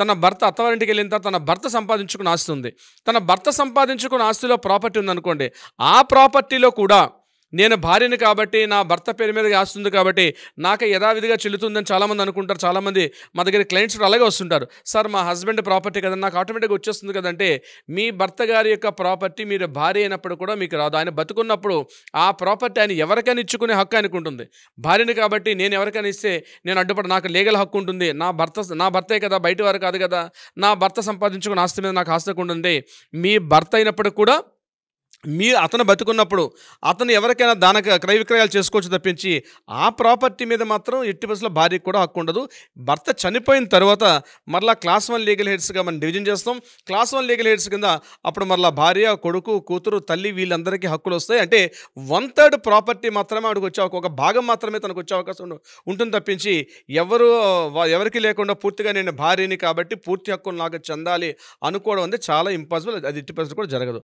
తన భర్త అత్తవారింటికి వెళ్ళిన తర్వాత తన భర్త సంపాదించుకున్న ఆస్తి ఉంది. తన భర్త సంపాదించుకున్న ఆస్తిలో ప్రాపర్టీ ఉందనుకోండి, ఆ ప్రాపర్టీలో కూడా నేను భార్యని కాబట్టి, నా భర్త పేరు మీదకి ఆస్తి ఉంది కాబట్టి నాకు యథావిధిగా చెల్లుతుందని చాలామంది అనుకుంటారు. చాలామంది మా దగ్గర క్లయింట్స్ కూడా అలాగే వస్తుంటారు. సార్ మా హస్బెండ్ ప్రాపర్టీ కదా, నాకు ఆటోమేటిక్గా వచ్చేస్తుంది కదంటే, మీ భర్త గారి యొక్క ప్రాపర్టీ మీరు భార్య అయినప్పుడు కూడా మీకు రాదు. ఆయన బతుకున్నప్పుడు ఆ ప్రాపర్టీ ఆయన ఎవరికైనా ఇచ్చుకునే హక్కు ఆయనకు ఉంటుంది. భార్యని కాబట్టి నేను ఎవరికైనా ఇస్తే నేను అడ్డుపడ, నాకు లీగల్ హక్కు ఉంటుంది. నా భర్తే కదా, బయట వారు కాదు కదా. నా భర్త సంపాదించుకున్న ఆస్తి మీద నాకు ఆస్తి ఉంటుంది. మీ భర్త అయినప్పుడు కూడా అతను బతుకున్నప్పుడు అతను ఎవరికైనా క్రయ విక్రయాలు చేసుకోవచ్చు తప్పించి ఆ ప్రాపర్టీ మీద మాత్రం ఎట్టి పరిస్థితుల్లో భార్యకు కూడా హక్కు ఉండదు. భర్త చనిపోయిన తర్వాత మరలా క్లాస్ 1 లీగల్ హెడ్స్గా మనం డివిజన్ చేస్తాం. క్లాస్ 1 లీగల్ హెడ్స్ కింద అప్పుడు మరలా భార్య, కొడుకు, కూతురు, తల్లి వీళ్ళందరికీ హక్కులు వస్తాయి. అంటే 1/3 ప్రాపర్టీ మాత్రమే ఆవిడకి వచ్చే ఒక భాగం మాత్రమే తనకు వచ్చే అవకాశం ఉంటుంది తప్పించి ఎవరికి లేకుండా పూర్తిగా నేను భార్యని కాబట్టి పూర్తి హక్కులు నాకు చెందాలి అనుకోవడం అనేది చాలా ఇంపాసిబుల్. అది ఎట్టి పరిస్థితుల్లో కూడా జరగదు.